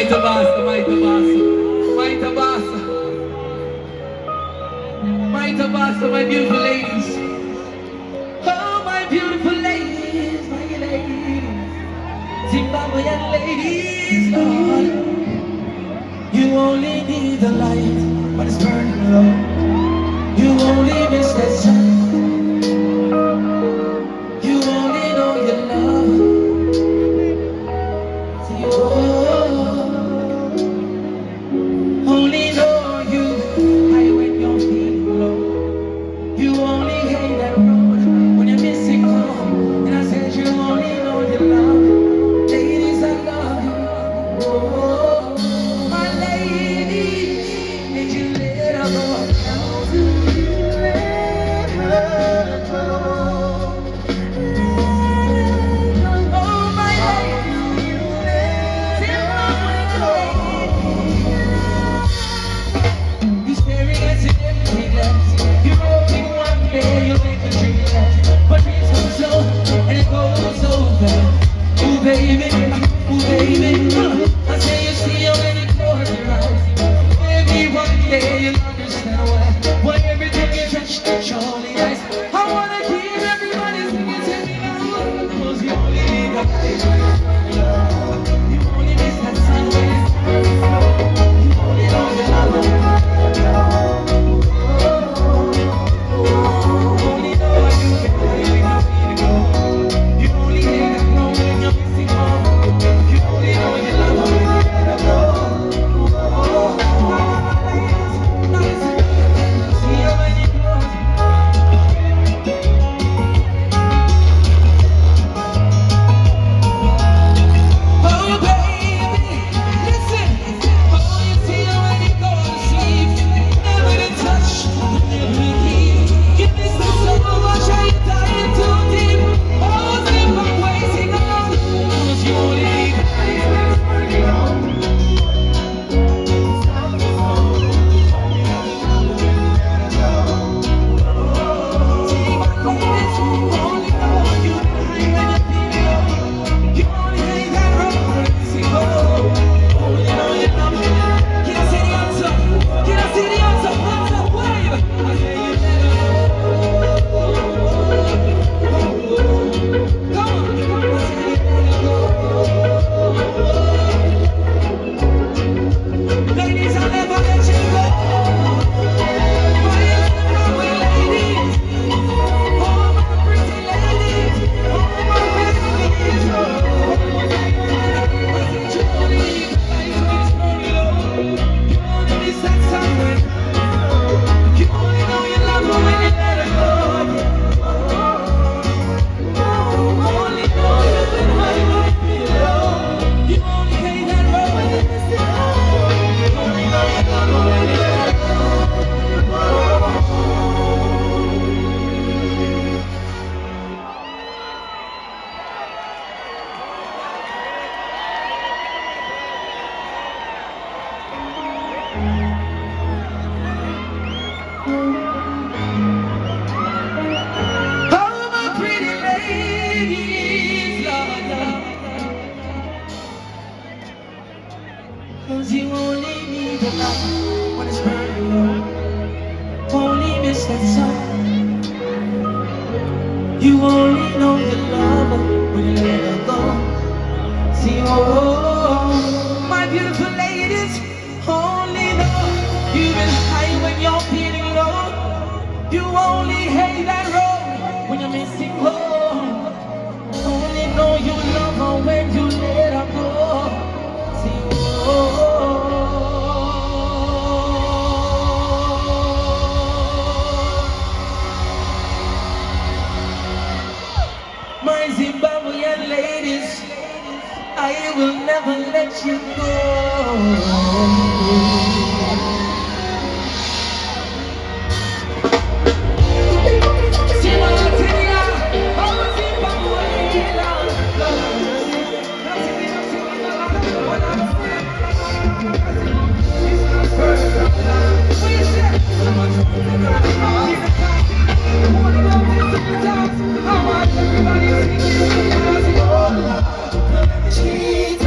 tabasa, may tabasa, may tabasa, may tabasa, my beautiful ladies. Oh, my beautiful ladies, my ladies, Zimbabwean ladies, Lord. You only need the light when it's burning low. You only miss that sun. You only know your love. See, only know you high when you're feeling low. You only hate that road when you're missing home. And I said you only know your love. Ladies, I love you. Oh, my ladies, did you let her go? Let her go. Oh, my ladies, let her go. You're staring at an empty glass. You're hoping one day you'll make the dream last. But dreams come slow and it goes so fast. Ooh baby, I say you see how many close your eyes. Maybe one day you'll understand why everything you touch surely dies. I wanna keep everybody singing to me now. 'Cause you only need a light. You only miss that sun when it's slow. You only know your love. Only know you can play when you're feeling low. You only hear that road when you're missing home. You only know your love when you let her go. See you when you close. Oh baby, listen. Oh, you see her when you go to sleep. Never to touch, never to keep. You miss her so much, how you dying too deep. Oh, slip I'm wasting on. 'Cause you only need the light when it's burning low. See my ladies, only know you high when you're feeling low. You only hate that road when you see gold. Only know you love me. Can I see the answer? Can I see the answer? Hands up, wave. I say you let her go. Come on, I say you let her go. Ladies, I'll never let you go. My Zimbabwe ladies, all my pretty ladies, all my pretty ladies. I said you only need the light when it's burning low. You only miss that sun when you only know you love her when you let her go. Only know you when high when you feel low. You only hate that road when you miss it all. You only know you love her when you let her go. Oh, my pretty ladies, Lord, Lord. 'Cause you only need the light when it's burning low. Only miss that sun. You only know your love when you let her go. See, oh, my beautiful ladies, only know you've been high when you're feeling low. You only hate that road when you're missing home. Only know you love her when you let her go. See, oh, my Zimbabwean ladies, I will never let you go. Everybody singing,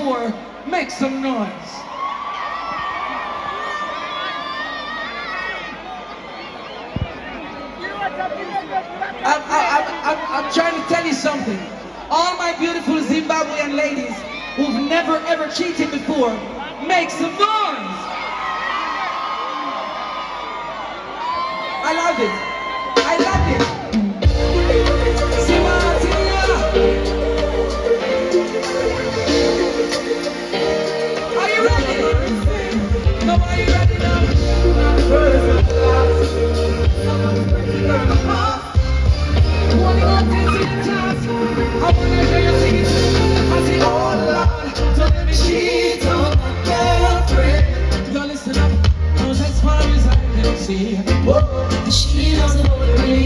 before, make some noise. I'm trying to tell you something. All my beautiful Zimbabwean ladies who've never ever cheated before, make some noise. I love it. I love it. Are you ready? No, are you ready now? Holding on to the task. I wanna hear you sing it. I say, oh Lord, don't let me cheat on my girlfriend. Y'all listen up, cause as far as I can see, whoa, she doesn't know me.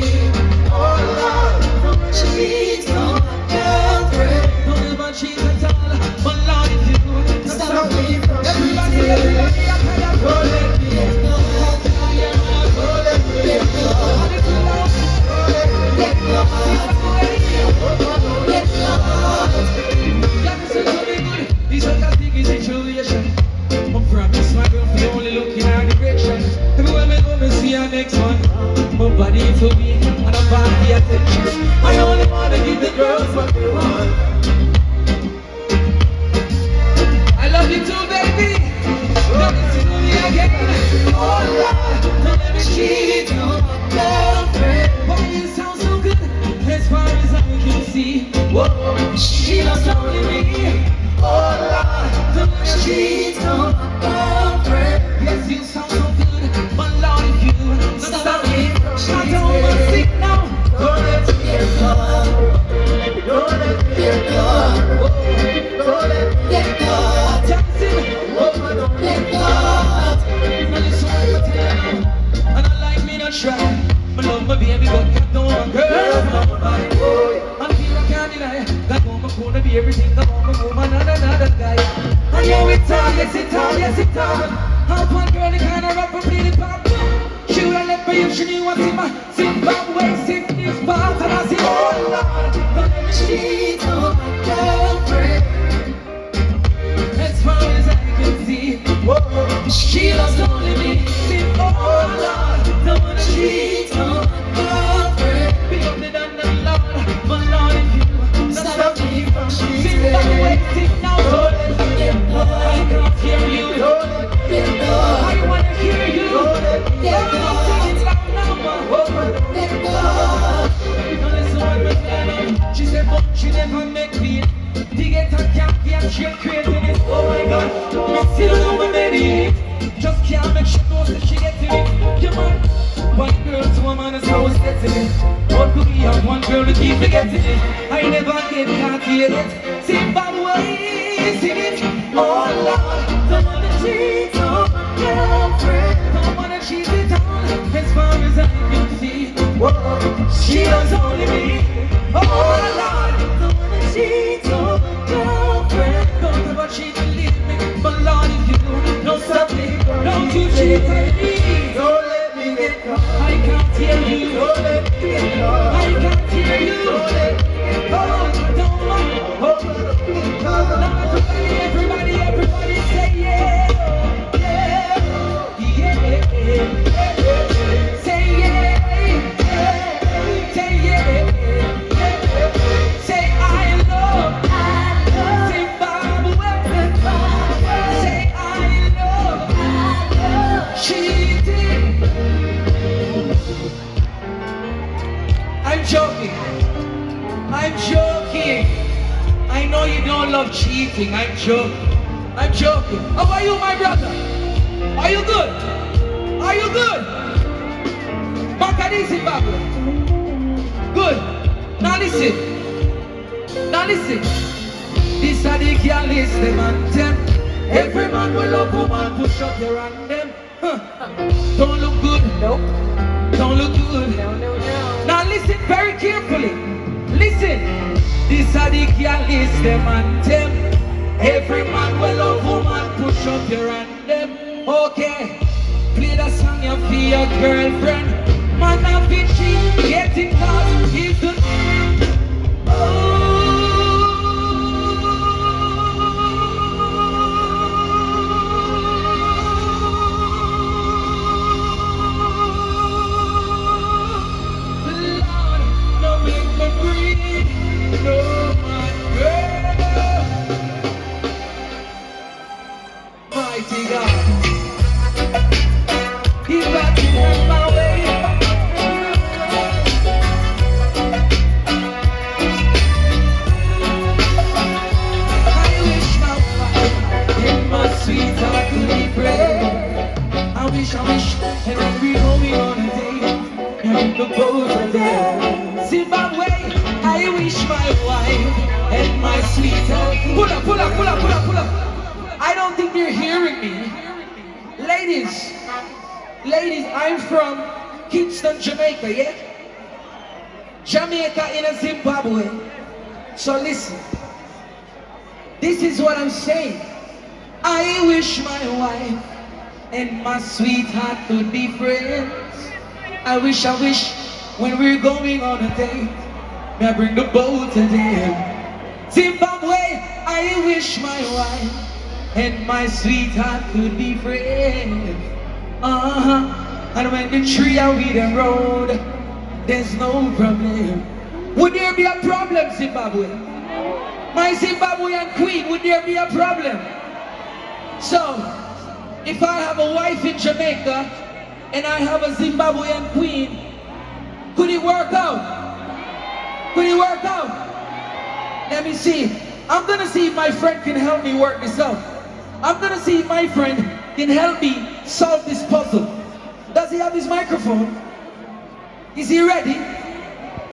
Oh Lord, don't let me cheat on my girlfriend. Don't ever cheat at all, but Lord, if you stop me from everybody, I tell you, don't let me go. Don't let me go. These fantastic situation. I promise my girl for only looking in our direction. Everywhere me go, me see our next one. My body to me, and I'm back the attention. I only wanna give the girls what they want. I love you too, baby. Don't listen to me again. Oh Lord, don't let me cheat on my girlfriend. Boy, you sound so good, as far as I can see. Whoa, she loves only me. Oh Lord, don't let me cheat on my girlfriend. Yes, you sound so good, but Lord, if you stop me, I don't want to sing now. Don't let me get caught. Don't let me get caught. Don't let me get caught. Dancing, oh, don't get caught. Now listen what I tell you now, and I like me not try. I love my baby, but Kadoma girl, nobody. And here I can't deny, Kadoma gonna be everything. Kadoma woman and another guy. And yeah, it's all, yes it's all, yes it's all. How one girl the kind of rap and play the pop. She would have left me if she knew what's in my Zimbabwe sickness part. And I say, oh Lord, don't let me cheat on my girlfriend. As far as I can see, whoa, she loves only me. Say, oh Lord, don't wanna cheat on my girlfriend. Be up the done the Lord, but Lord, if you stop me from cheating, Zimbabwe sick now, don't let me get caught. I can't hear you, don't let me get caught. I wanna hear you, don't let me get caught. Sing it loud now, man, don't let me get caught. Now listen what we're saying. She said, but she never make me. To get a can't and she craziness. Oh my God, me still know my lady. Just can't make sure knows that she gets it. Come on, one girl to a man is how it's getting it. What could we have one girl to keep forgetting it? I never get can't hear it. Zimbabwe, sing it. Oh Lord, don't wanna cheat on my girlfriend. Don't wanna cheat it on, as far as I can see. Whoa, she loves only me. Oh Lord, don't wanna cheat on my girlfriend. Don't ever cheat, believe me. But Lord, if you don't stop me, don't you cheat on me. Don't let me get caught. I can't hear you. Don't let me get caught. I can't hear you. Don't let me get caught. Don't want. Now everybody say yeah, yeah, yeah, yeah. Say yeah, say yeah, say I love Zimbabwe. Say I love cheating. I'm joking. I'm joking. I know you don't love cheating. I'm joking. I'm joking. How are you, my brother? Are you good? Are you good? Back at Zimbabwe. Good. Now listen. Now listen. This are the girl is the man them. Every man will love woman. Push up your hand them. Huh. Don't look good. Nope. Don't look good. No, no, no. Now listen very carefully. Listen. This are the girl is the man them. Every man will love woman. Push up your hand them. Okay. Play the song you feel your girlfriend. Man have been cheating, getting caught. He's good. Oh. Almighty God. He got me on my way. I wish my wife and my sweetheart could be friends. I wish, and when we going on a date, and the both of them. Zimbabwe, I wish my wife and my sweetheart. Pull up, pull up, pull up, pull up, pull up. I don't think you're hearing me. Ladies, I'm from Kingston, Jamaica, yeah? Jamaica in a Zimbabwe. So listen, this is what I'm saying. I wish my wife and my sweetheart could be friends. I wish, when we're going on a date, may I bring the both of them. Zimbabwe, I wish my wife and my sweetheart could be friends. And when the tree are with the road, there's no problem. Would there be a problem, Zimbabwe? My Zimbabwean queen, would there be a problem? So, if I have a wife in Jamaica and I have a Zimbabwean queen, could it work out? Could it work out? Let me see. I'm gonna see if my friend can help me work this out. I'm gonna see if my friend can help me solve this puzzle. Does he have his microphone? Is he ready?